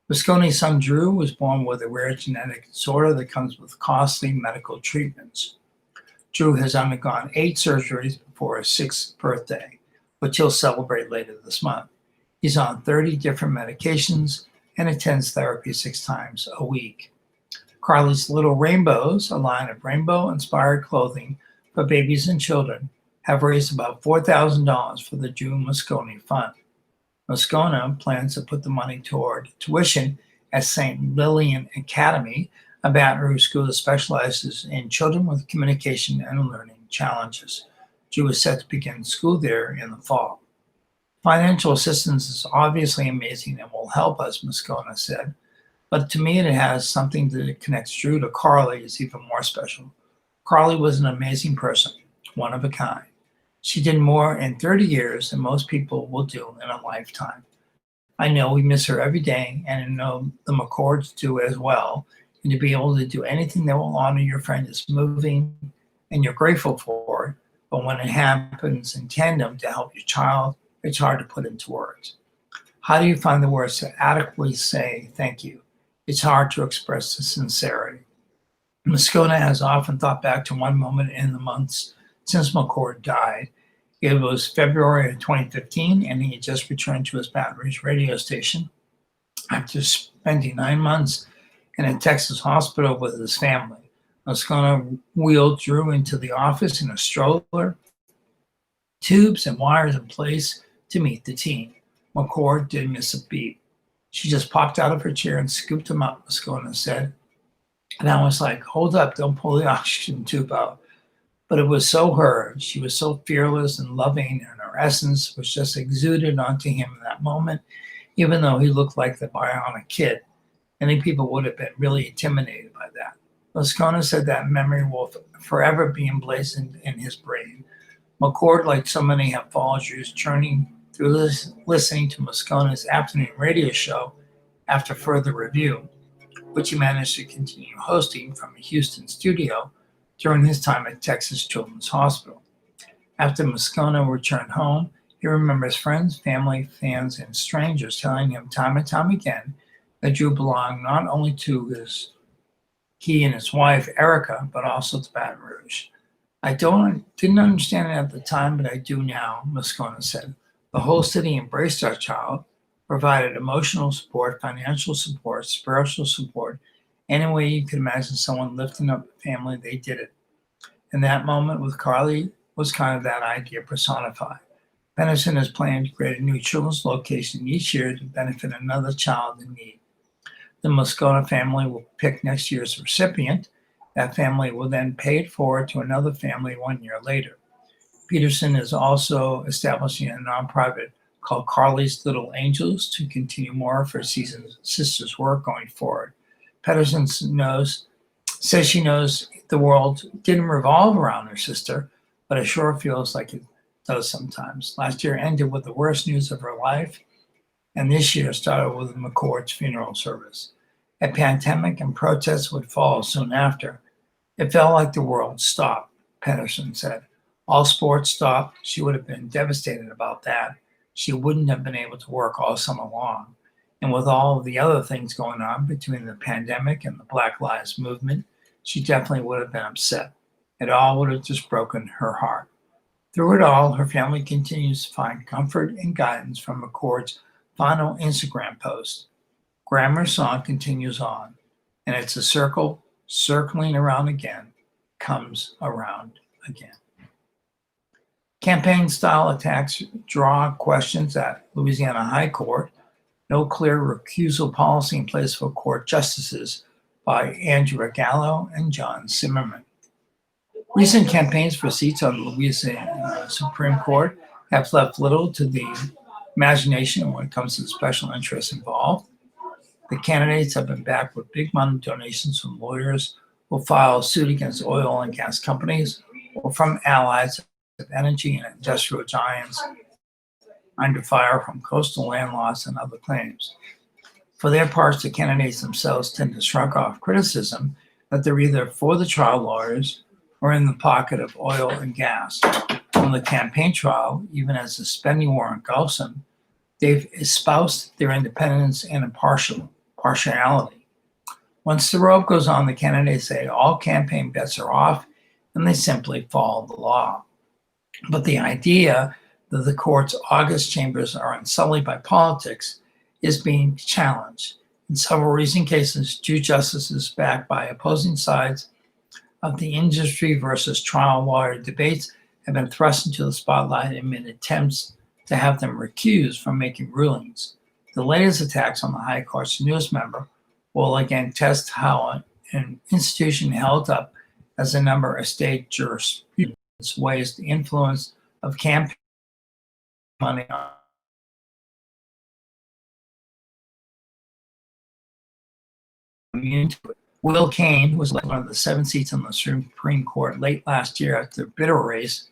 Mosconi's son Drew was born with a rare genetic disorder that comes with costly medical treatments. Drew has undergone 8 surgeries before his 6th birthday, which he'll celebrate later this month. He's on 30 different medications and attends therapy 6 times a week. Carly's Little Rainbows, a line of rainbow-inspired clothing for babies and children, have raised about $4,000 for the Drew Mosconi Fund. Moscona plans to put the money toward tuition at St. Lillian Academy, a Baton Rouge school that specializes in children with communication and learning challenges. Drew is set to begin school there in the fall. Financial assistance is obviously amazing and will help us, Moscona said. But to me, it has something that connects Drew to Carly is even more special. Carly was an amazing person, one of a kind. She did more in 30 years than most people will do in a lifetime. I know we miss her every day, and I know the McCords do as well. And to be able to do anything that will honor your friend is moving, and you're grateful for it. But when it happens in tandem to help your child, it's hard to put into words. How do you find the words to adequately say thank you? It's hard to express the sincerity. Moscona has often thought back to one moment in the months since McCord died. It was February of 2015, and he had just returned to his Baton Rouge radio station after spending 9 months in a Texas hospital with his family. Moscona wheeled Drew into the office in a stroller, tubes and wires in place to meet the team. McCord didn't miss a beat. She just popped out of her chair and scooped him up, Moscona said. And I was like, hold up, don't pull the oxygen tube out. But it was so her. She was so fearless and loving, and her essence was just exuded onto him in that moment, even though he looked like the bionic kid. Many people would have been really intimidated by that. Moscona said that memory will forever be emblazoned in his brain. McCord, like so many, have followed Drew's journey through listening to Moscona's afternoon radio show after further review, which he managed to continue hosting from a Houston studio during his time at Texas Children's Hospital. After Moscona returned home, he remembers friends, family, fans, and strangers telling him time and time again that Drew belonged not only to he and his wife, Erica, but also to Baton Rouge. I didn't understand it at the time, but I do now, Moscona said. The whole city embraced our child, provided emotional support, financial support, spiritual support. Any way you could imagine someone lifting up a family, they did it. And that moment with Carly was kind of that idea personified. Benison has planned to create a new children's location each year to benefit another child in need. The Moscona family will pick next year's recipient. That family will then pay it forward to another family 1 year later. Peterson is also establishing a nonprofit called Carly's Little Angels to continue more of her sister's work going forward. Peterson says she knows the world didn't revolve around her sister, but it sure feels like it does sometimes. Last year ended with the worst news of her life, and this year started with McCord's funeral service. A pandemic and protests would follow soon after. It felt like the world stopped, Pedersen said. All sports stopped. She would have been devastated about that. She wouldn't have been able to work all summer long. And with all of the other things going on between the pandemic and the Black Lives Movement, she definitely would have been upset. It all would have just broken her heart. Through it all, her family continues to find comfort and guidance from McCord's final Instagram post. Grammar's song continues on, and it's a circle circling around again, comes around again. Campaign-style attacks draw questions at Louisiana High Court. No clear recusal policy in place for court justices by Andrew Gallo and John Zimmerman. Recent campaigns for seats on the Louisiana Supreme Court have left little to the imagination when it comes to the special interests involved. The candidates have been backed with big money donations from lawyers who file suit against oil and gas companies or from allies of energy and industrial giants under fire from coastal land loss and other claims. For their parts, the candidates themselves tend to shrug off criticism that they're either for the trial lawyers or in the pocket of oil and gas. On the campaign trail, even as the spending war engulfs them, they've espoused their independence and impartiality. Once the rope goes on, the candidates say all campaign bets are off and they simply follow the law. But the idea that the court's august chambers are unsullied by politics is being challenged. In several recent cases, two justices backed by opposing sides of the industry versus trial lawyer debates have been thrust into the spotlight amid attempts to have them recused from making rulings. The latest attacks on the High Court's newest member will again test how an institution held up as a number of state jurisprudence weighs the influence of campaign money immune to it. Will Cain, who was elected one of the 7 seats on the Supreme Court late last year after a bitter race,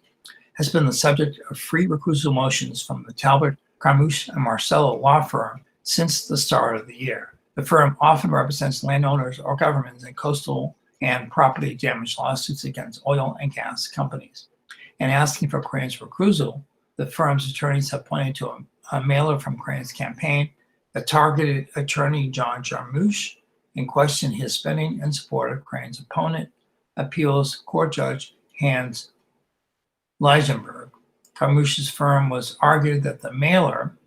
has been the subject of free recusal motions from the Talbot, Carmouche, and Marcello law firm since the start of the year. The firm often represents landowners or governments in coastal and property damage lawsuits against oil and gas companies. And asking for Crane's recusal, the firm's attorneys have pointed to a mailer from Crane's campaign that targeted attorney John Jarmusch and questioned his spending in support of Crane's opponent, appeals court judge Hans Leichenberg. Carmouche's firm was argued that the mailer,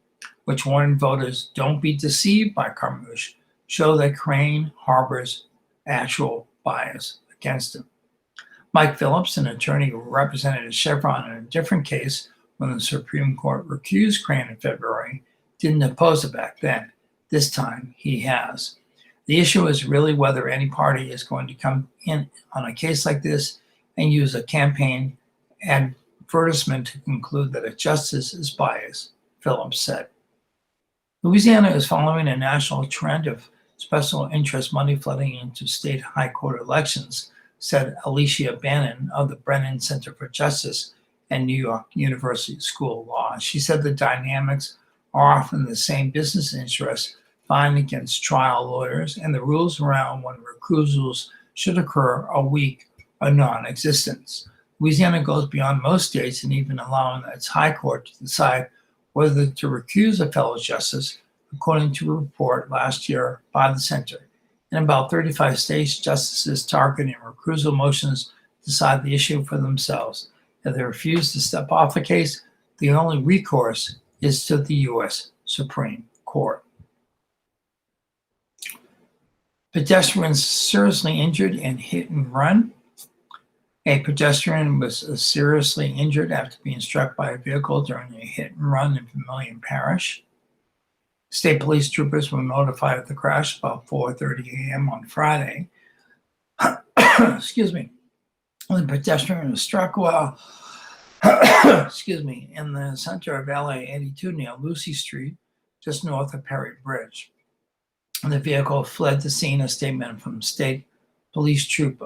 which warned voters don't be deceived by Carmouche, show that Crane harbors actual bias against him. Mike Phillips, an attorney who represented Chevron in a different case when the Supreme Court recused Crane in February, didn't oppose it back then. This time he has. The issue is really whether any party is going to come in on a case like this and use a campaign advertisement to conclude that a justice is biased, Phillips said. Louisiana is following a national trend of special interest money flooding into state high court elections, said Alicia Bannon of the Brennan Center for Justice and New York University School of Law. She said the dynamics are often the same business interests vying against trial lawyers, and the rules around when recusals should occur are weak or non-existent. Louisiana goes beyond most states in even allowing its high court to decide whether to recuse a fellow justice, according to a report last year by the center. In about 35 states, justices targeting recusal motions decide the issue for themselves. If they refuse to step off the case, the only recourse is to the U.S. Supreme Court. Pedestrians seriously injured in hit and run. A pedestrian was seriously injured after being struck by a vehicle during a hit and run in Vermilion Parish. State police troopers were notified of the crash about 4:30 a.m. on Friday. Excuse me. The pedestrian was struck while in the center of LA 82 near Lucy Street, just north of Perry Bridge. The vehicle fled the scene, a statement from State Police Troop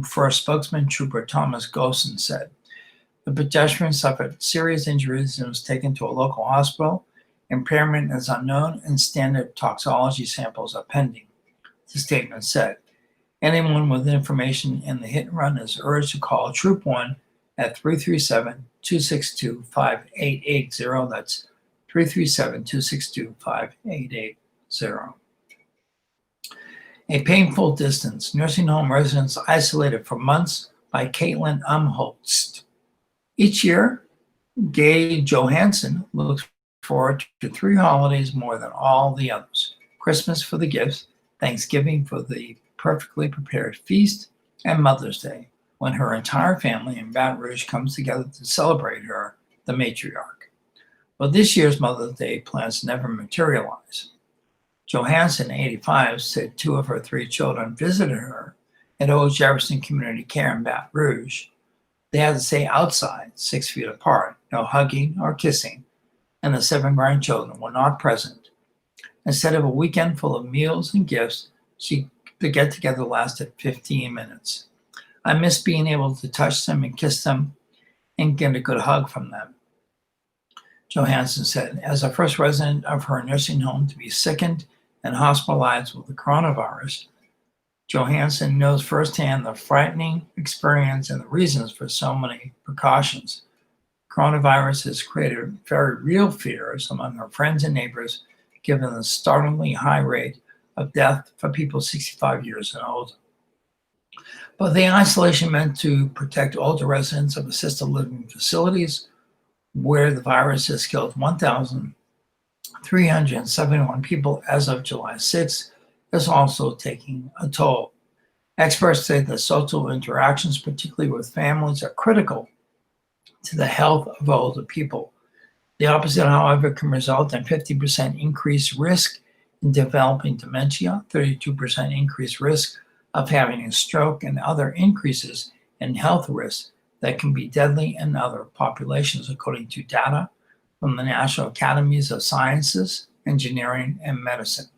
First Spokesman Trooper Thomas Gosen said. The pedestrian suffered serious injuries and was taken to a local hospital. Impairment is unknown and standard toxicology samples are pending, the statement said. Anyone with information in the hit and run is urged to call Troop 1 at 337-262-5880. That's 337-262-5880. A painful distance. Nursing home residents isolated for months by Caitlin Umholtz. Each year, Gay Johansson looks forward to 3 holidays more than all the others. Christmas for the gifts, Thanksgiving for the perfectly prepared feast, and Mother's Day, when her entire family in Baton Rouge comes together to celebrate her, the matriarch. But this year's Mother's Day plans never materialize. Johansson, 85, said 2 of her 3 children visited her at Old Jefferson Community Care in Baton Rouge. They had to stay outside, 6 feet apart, no hugging or kissing, and the 7 grandchildren were not present. Instead of a weekend full of meals and gifts, the get-together lasted 15 minutes. I miss being able to touch them and kiss them and get a good hug from them, Johansson said. As the first resident of her nursing home to be sickened and hospitalized with the coronavirus, Johansson knows firsthand the frightening experience and the reasons for so many precautions. Coronavirus has created very real fears among her friends and neighbors, given the startlingly high rate of death for people 65 years and older. But the isolation meant to protect older residents of assisted living facilities, where the virus has killed 1,371 people as of July 6, is also taking a toll. Experts say that social interactions, particularly with families, are critical to the health of older people. The opposite, however, can result in 50% increased risk in developing dementia, 32% increased risk of having a stroke, and other increases in health risks that can be deadly in other populations, according to data from the National Academies of Sciences, Engineering, and Medicine.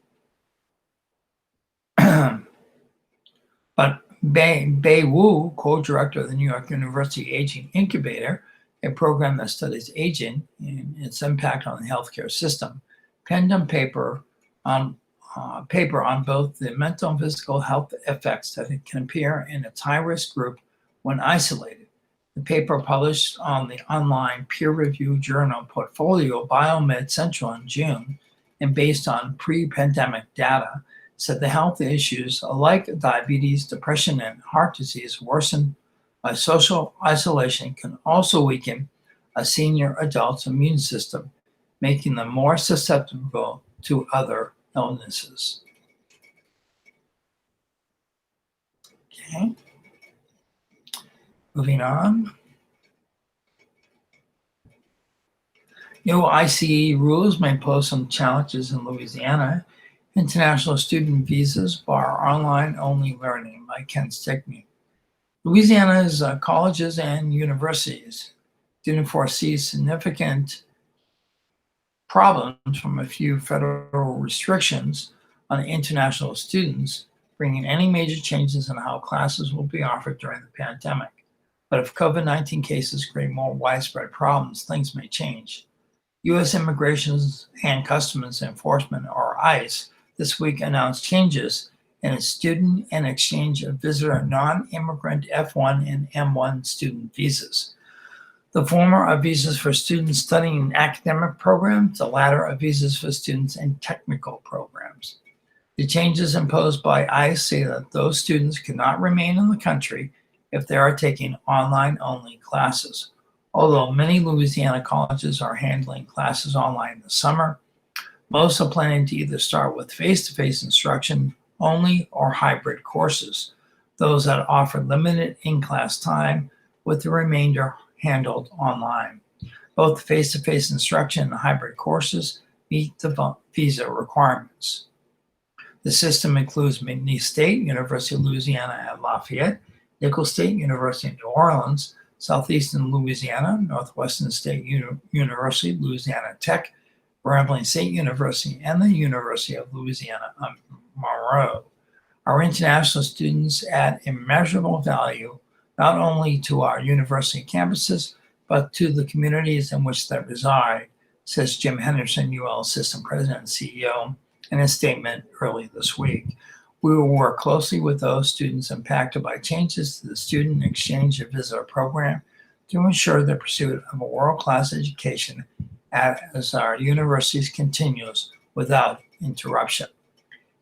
But Bei Wu, co-director of the New York University Aging Incubator, a program that studies aging and its impact on the healthcare system, penned on paper on both the mental and physical health effects that can appear in its high-risk group when isolated. The paper, published on the online peer-reviewed journal Portfolio Biomed Central in June and based on pre-pandemic data, said the health issues like diabetes, depression, and heart disease worsened by social isolation can also weaken a senior adult's immune system, making them more susceptible to other illnesses. Okay. Moving on. New ICE rules may pose some challenges in Louisiana. International student visas bar online-only learning by Ken Stickney. Louisiana's colleges and universities didn't foresee significant problems from a few federal restrictions on international students, bringing any major changes in how classes will be offered during the pandemic. But if COVID-19 cases create more widespread problems, things may change. U.S. Immigration and Customs Enforcement, or ICE, this week announced changes in its student and exchange of visitor non-immigrant F1 and M1 student visas. The former are visas for students studying in academic programs, the latter are visas for students in technical programs. The changes imposed by ICE say that those students cannot remain in the country if they are taking online-only classes. Although many Louisiana colleges are handling classes online this summer, most are planning to either start with face-to-face instruction only or hybrid courses, those that offer limited in-class time with the remainder handled online. Both face-to-face instruction and hybrid courses meet the visa requirements. The system includes McNeese State, University of Louisiana at Lafayette, Nicholls State, University of New Orleans, Southeastern Louisiana, Northwestern State University, Louisiana Tech, Grambling State University, and the University of Louisiana Monroe. Our international students add immeasurable value not only to our university campuses, but to the communities in which they reside, says Jim Henderson, UL System President and CEO, in a statement early this week. We will work closely with those students impacted by changes to the Student Exchange and Visitor Program to ensure the pursuit of a world-class education as our universities continues without interruption.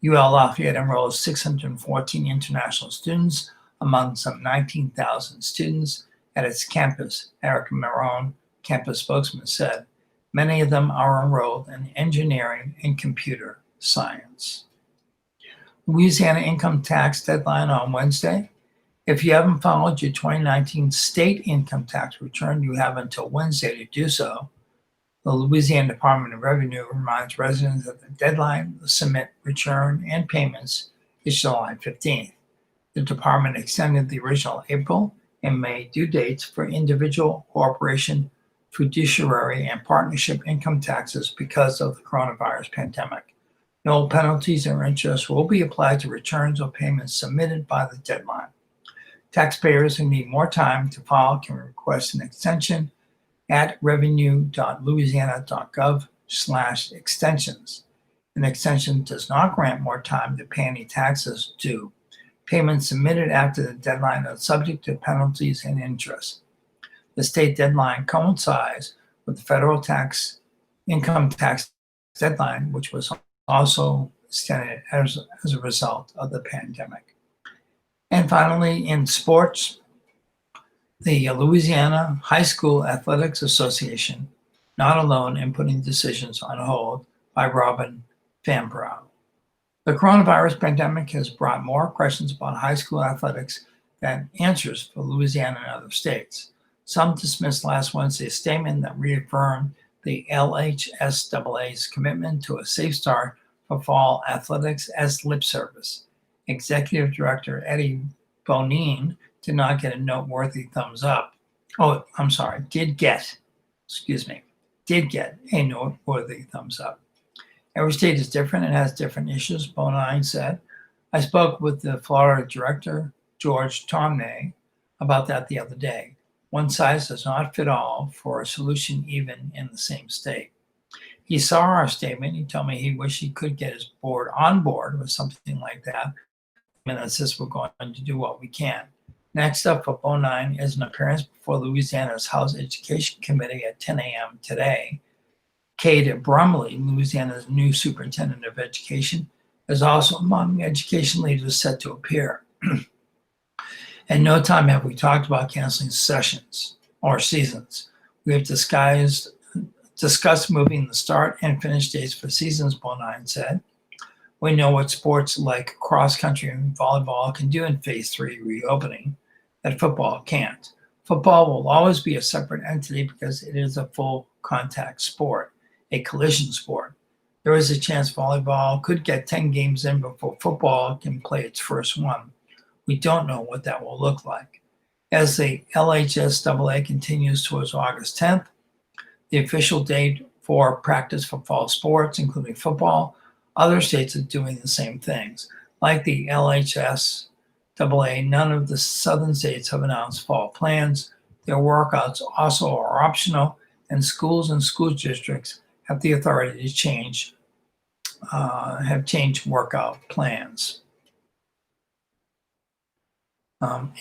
UL Lafayette enrolls 614 international students among some 19,000 students at its campus, Eric Marone, campus spokesman, said. Many of them are enrolled in engineering and computer science. Louisiana income tax deadline on Wednesday. If you haven't filed your 2019 state income tax return, you have until Wednesday to do so. The Louisiana Department of Revenue reminds residents that the deadline to submit return and payments is July 15th. The department extended the original April and May due dates for individual, corporation, fiduciary, and partnership income taxes because of the coronavirus pandemic. No penalties or interest will be applied to returns or payments submitted by the deadline. Taxpayers who need more time to file can request an extension at revenue.louisiana.gov/extensions. An extension does not grant more time to pay any taxes due. Payments submitted after the deadline are subject to penalties and interest. The state deadline coincides with the federal income tax deadline, which was also extended as a result of the pandemic. And finally, in sports, the Louisiana High School Athletics Association, not alone in putting decisions on hold, by Robin Van Brow. The coronavirus pandemic has brought more questions about high school athletics than answers for Louisiana and other states. Some dismissed last Wednesday's statement that reaffirmed the LHSAA's commitment to a safe start for fall athletics as lip service. Executive Director Eddie Bonine did not get a noteworthy thumbs up. Did get a noteworthy thumbs up. Every state is different and has different issues, Bonine said. I spoke with the Florida director, George Tomney, about that the other day. One size does not fit all for a solution even in the same state. He saw our statement. He told me he wished he could get his board on board with something like that. And that says we're going to do what we can. Next up for 09 is an appearance before Louisiana's House Education Committee at 10 a.m. today. Kate Brumley, Louisiana's new superintendent of education, is also among education leaders set to appear. At no time have we talked about canceling sessions or seasons. We have discussed moving the start and finish dates for seasons, Bonine said. We know what sports like cross country and volleyball can do in phase 3 reopening that football can't. Football will always be a separate entity because it is a full contact sport, a collision sport. There is a chance volleyball could get 10 games in before football can play its first one. We don't know what that will look like. As the LHSAA continues towards August 10th, the official date for practice for fall sports, including football, other states are doing the same things. Like the LHSAA, none of the southern states have announced fall plans. Their workouts also are optional, and schools and school districts have the authority to change workout plans.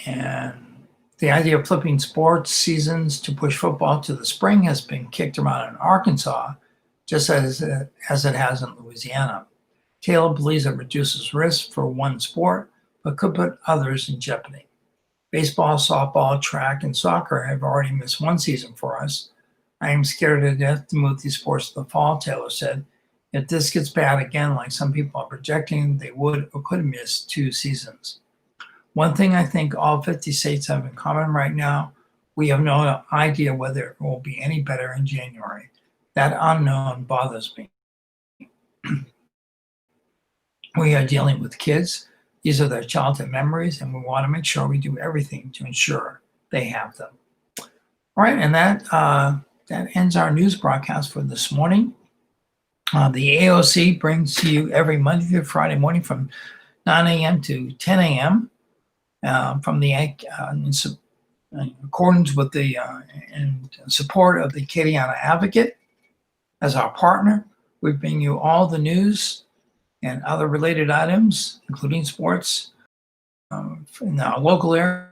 And the idea of flipping sports seasons to push football to the spring has been kicked around in Arkansas, just as it has in Louisiana. Taylor believes it reduces risk for one sport, but could put others in jeopardy. Baseball, softball, track, and soccer have already missed one season for us. I am scared to death to move these sports to the fall, Taylor said. If this gets bad again, like some people are projecting, they would or could miss 2 seasons. One thing I think all 50 states have in common right now, we have no idea whether it will be any better in January. That unknown bothers me. We are dealing with kids. These are their childhood memories, and we want to make sure we do everything to ensure they have them. All right, and that ends our news broadcast for this morning. The AOC brings to you every Monday through Friday morning from 9 a.m. to 10 a.m. From the in accordance with the in support of the Acadiana Advocate as our partner. We bring you all the news and other related items, including sports, in our local area.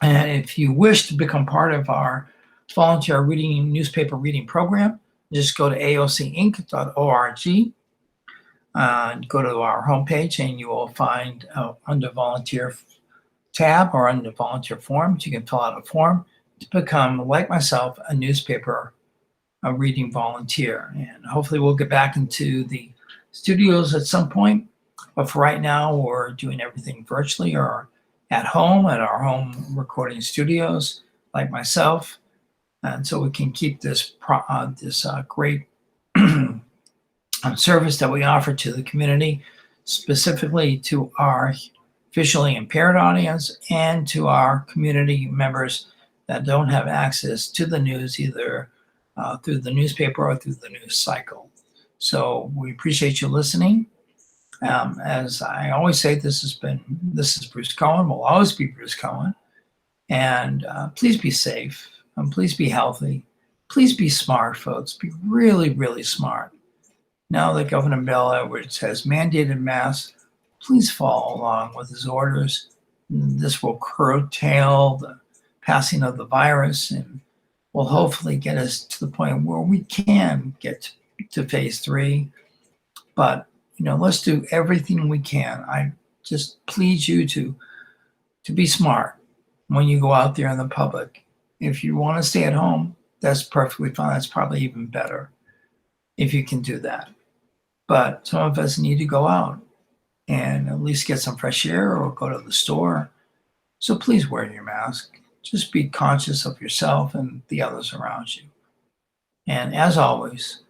And if you wish to become part of our volunteer newspaper reading program, just go to aocinc.org. Go to our homepage and you will find under volunteer tab or under volunteer forms, you can fill out a form to become, like myself, a newspaper reading volunteer. And hopefully we'll get back into the studios at some point. But for right now, we're doing everything virtually or at home at our home recording studios, like myself. And so we can keep this great service that we offer to the community, specifically to our visually impaired audience and to our community members that don't have access to the news either through the newspaper or through the news cycle. So we appreciate you listening. As I always say, this is Bruce Cohen, will always be Bruce Cohen. And please be safe and please be healthy. Please be smart, folks. Be really, really smart. Now that Governor Bill Edwards has mandated masks, please follow along with his orders. This will curtail the passing of the virus and will hopefully get us to the point where we can get to phase 3. But, let's do everything we can. I just plead you to be smart when you go out there in the public. If you want to stay at home, that's perfectly fine. That's probably even better if you can do that. But some of us need to go out and at least get some fresh air or go to the store. So please wear your mask. Just be conscious of yourself and the others around you. And as always,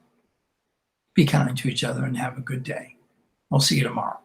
be kind to each other and have a good day. We'll see you tomorrow.